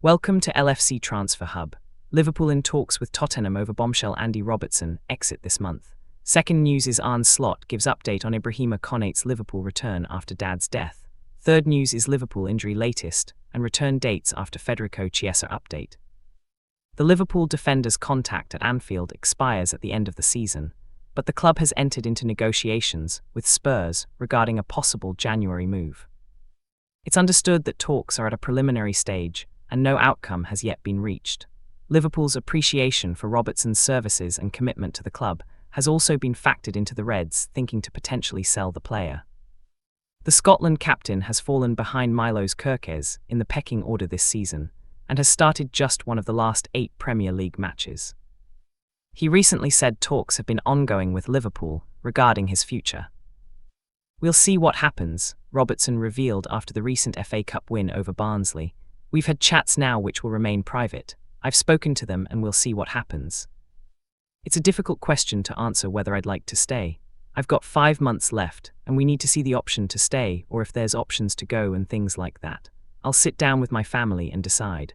Welcome to LFC Transfer Hub. Liverpool in talks with Tottenham over bombshell Andy Robertson exit this month. Second news is Arne Slot gives update on Ibrahima Konate's Liverpool return after dad's death. Third news is Liverpool injury latest and return dates after Federico Chiesa update. The Liverpool defender's contract at Anfield expires at the end of the season, but the club has entered into negotiations with Spurs regarding a possible January move. It's understood that talks are at a preliminary stage and no outcome has yet been reached. Liverpool's appreciation for Robertson's services and commitment to the club has also been factored into the Reds thinking to potentially sell the player. The Scotland captain has fallen behind Milos Kerkez in the pecking order this season and has started just one of the last 8 Premier League matches. He recently said talks have been ongoing with Liverpool regarding his future. "We'll see what happens," Robertson revealed after the recent FA Cup win over Barnsley. "We've had chats now which will remain private. I've spoken to them and we'll see what happens. It's a difficult question to answer whether I'd like to stay. I've got 5 months left and we need to see the option to stay or if there's options to go and things like that. I'll sit down with my family and decide.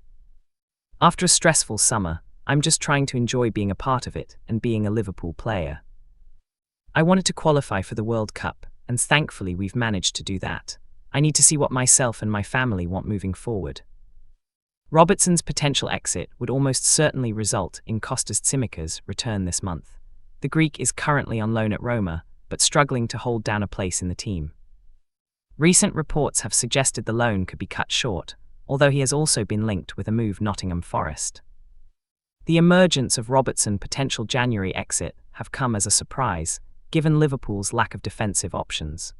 After a stressful summer, I'm just trying to enjoy being a part of it and being a Liverpool player. I wanted to qualify for the World Cup and thankfully we've managed to do that. I need to see what myself and my family want moving forward." Robertson's potential exit would almost certainly result in Kostas Tsimikas' return this month. The Greek is currently on loan at Roma, but struggling to hold down a place in the team. Recent reports have suggested the loan could be cut short, although he has also been linked with a move Nottingham Forest. The emergence of Robertson's potential January exit have come as a surprise, given Liverpool's lack of defensive options.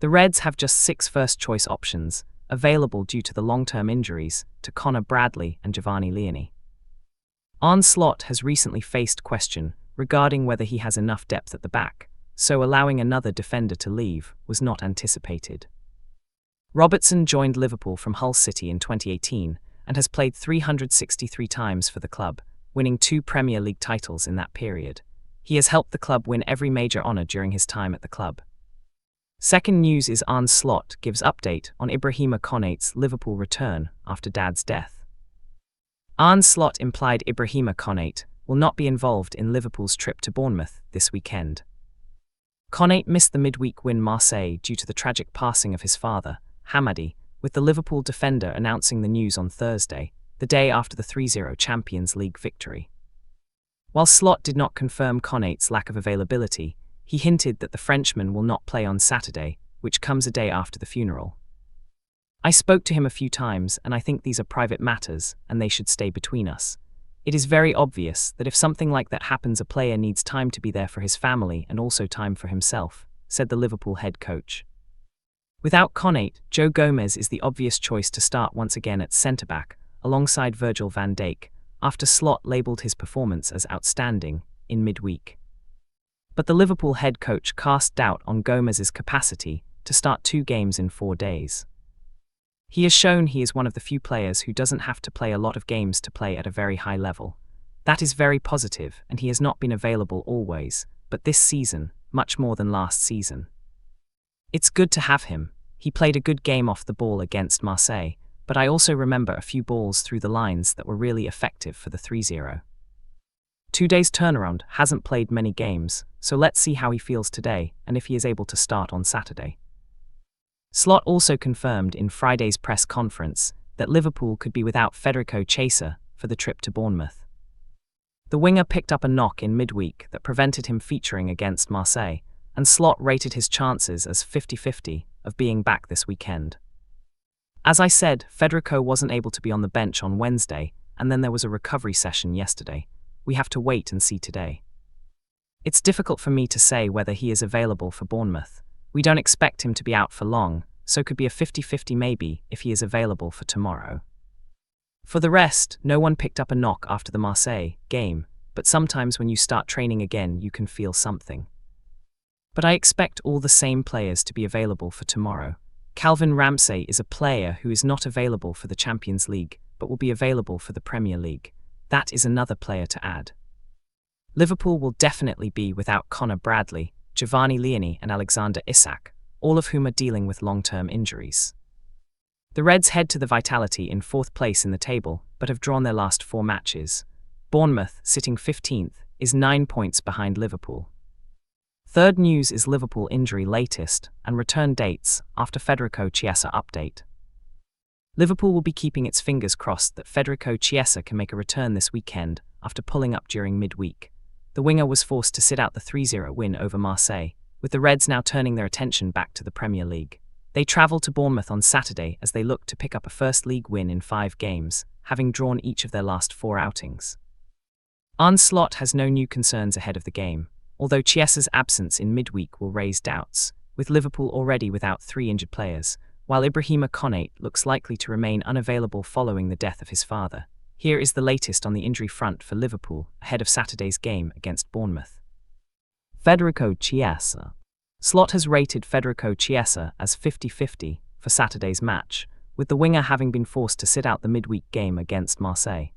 The Reds have just 6 first-choice options available due to the long-term injuries to Conor Bradley and Giovanni Leoni. Arne Slot has recently faced question regarding whether he has enough depth at the back, so allowing another defender to leave was not anticipated. Robertson joined Liverpool from Hull City in 2018 and has played 363 times for the club, winning 2 Premier League titles in that period. He has helped the club win every major honour during his time at the club. Second news is Arne Slot gives update on Ibrahima Konate's Liverpool return after dad's death. Arne Slot implied Ibrahima Konate will not be involved in Liverpool's trip to Bournemouth this weekend. Konate missed the midweek win Marseille due to the tragic passing of his father, Hamadi, with the Liverpool defender announcing the news on Thursday, the day after the 3-0 Champions League victory. While Slot did not confirm Konate's lack of availability, he hinted that the Frenchman will not play on Saturday, which comes a day after the funeral. "I spoke to him a few times and I think these are private matters and they should stay between us. It is very obvious that if something like that happens a player needs time to be there for his family and also time for himself," said the Liverpool head coach. Without Konate, Joe Gomez is the obvious choice to start once again at centre-back, alongside Virgil van Dijk, after Slot labelled his performance as outstanding in midweek. But the Liverpool head coach cast doubt on Gomez's capacity to start 2 games in 4 days. He has shown he is one of the few players who doesn't have to play a lot of games to play at a very high level. That is very positive and he has not been available always, but this season, much more than last season. It's good to have him. He played a good game off the ball against Marseille, but I also remember a few balls through the lines that were really effective for the 3-0. 2 days turnaround, hasn't played many games, so let's see how he feels today and if he is able to start on Saturday. Slot also confirmed in Friday's press conference that Liverpool could be without Federico Chiesa for the trip to Bournemouth. The winger picked up a knock in midweek that prevented him featuring against Marseille, and Slot rated his chances as 50-50 of being back this weekend. "As I said, Federico wasn't able to be on the bench on Wednesday, and then there was a recovery session yesterday. We have to wait and see today. It's difficult for me to say whether he is available for Bournemouth. We don't expect him to be out for long, so could be a 50-50 maybe if he is available for tomorrow." For the rest, no one picked up a knock after the Marseille game, but sometimes when you start training again you can feel something. "But I expect all the same players to be available for tomorrow. Calvin Ramsey is a player who is not available for the Champions League, but will be available for the Premier League. That is another player to add. Liverpool will definitely be without Conor Bradley, Giovanni Leoni and Alexander Isak, all of whom are dealing with long-term injuries. The Reds head to the Vitality in 4th place in the table, but have drawn their last 4 matches. Bournemouth, sitting 15th, is 9 points behind Liverpool. Third news is Liverpool injury latest and return dates after Federico Chiesa update. Liverpool will be keeping its fingers crossed that Federico Chiesa can make a return this weekend after pulling up during midweek. The winger was forced to sit out the 3-0 win over Marseille, with the Reds now turning their attention back to the Premier League. They travel to Bournemouth on Saturday as they look to pick up a first league win in 5 games, having drawn each of their last 4 outings. Arne Slot has no new concerns ahead of the game, although Chiesa's absence in midweek will raise doubts, with Liverpool already without 3 injured players, while Ibrahima Konate looks likely to remain unavailable following the death of his father. Here is the latest on the injury front for Liverpool ahead of Saturday's game against Bournemouth. Federico Chiesa. Slot has rated Federico Chiesa as 50-50 for Saturday's match, with the winger having been forced to sit out the midweek game against Marseille.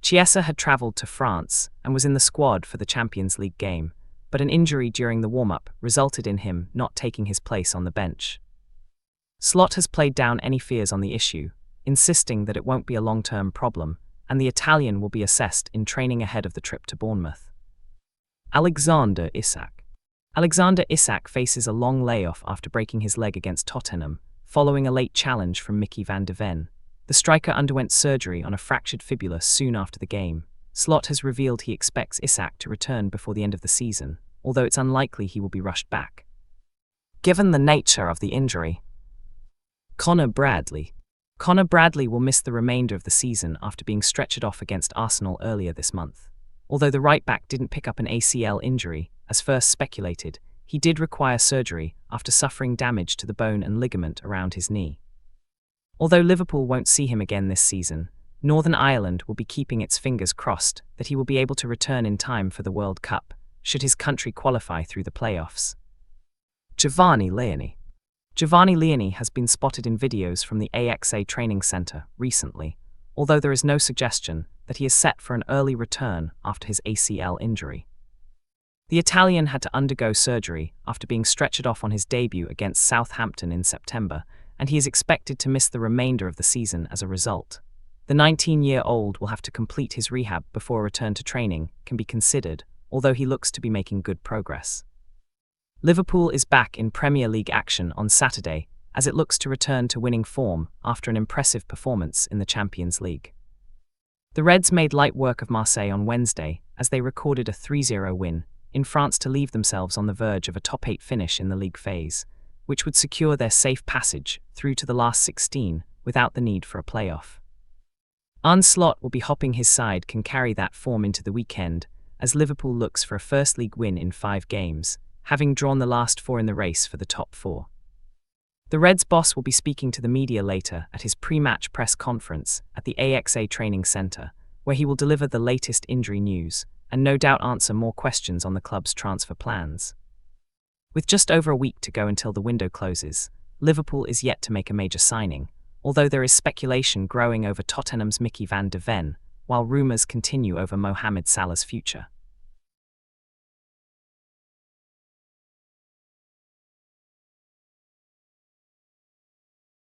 Chiesa had travelled to France and was in the squad for the Champions League game, but an injury during the warm-up resulted in him not taking his place on the bench. Slot has played down any fears on the issue, insisting that it won't be a long-term problem, and the Italian will be assessed in training ahead of the trip to Bournemouth. Alexander Isak. Alexander Isak faces a long layoff after breaking his leg against Tottenham, following a late challenge from Mickey van de Ven. The striker underwent surgery on a fractured fibula soon after the game. Slot has revealed he expects Isak to return before the end of the season, although it's unlikely he will be rushed back. Given the nature of the injury, Connor Bradley. Connor Bradley will miss the remainder of the season after being stretchered off against Arsenal earlier this month. Although the right-back didn't pick up an ACL injury, as first speculated, he did require surgery after suffering damage to the bone and ligament around his knee. Although Liverpool won't see him again this season, Northern Ireland will be keeping its fingers crossed that he will be able to return in time for the World Cup, should his country qualify through the playoffs. Giovanni Leoni. Giovanni Leoni has been spotted in videos from the AXA training centre recently, although there is no suggestion that he is set for an early return after his ACL injury. The Italian had to undergo surgery after being stretchered off on his debut against Southampton in September, and he is expected to miss the remainder of the season as a result. The 19-year-old will have to complete his rehab before a return to training can be considered, although he looks to be making good progress. Liverpool is back in Premier League action on Saturday as it looks to return to winning form after an impressive performance in the Champions League. The Reds made light work of Marseille on Wednesday as they recorded a 3-0 win in France to leave themselves on the verge of a top 8 finish in the league phase, which would secure their safe passage through to the last 16 without the need for a playoff. Arne Slot will be hoping his side can carry that form into the weekend as Liverpool looks for a first league win in 5 games, having drawn the last 4 in the race for the top 4. The Reds boss will be speaking to the media later at his pre-match press conference at the AXA training centre, where he will deliver the latest injury news and no doubt answer more questions on the club's transfer plans. With just over a week to go until the window closes, Liverpool is yet to make a major signing, although there is speculation growing over Tottenham's Mickey van de Ven, while rumours continue over Mohamed Salah's future.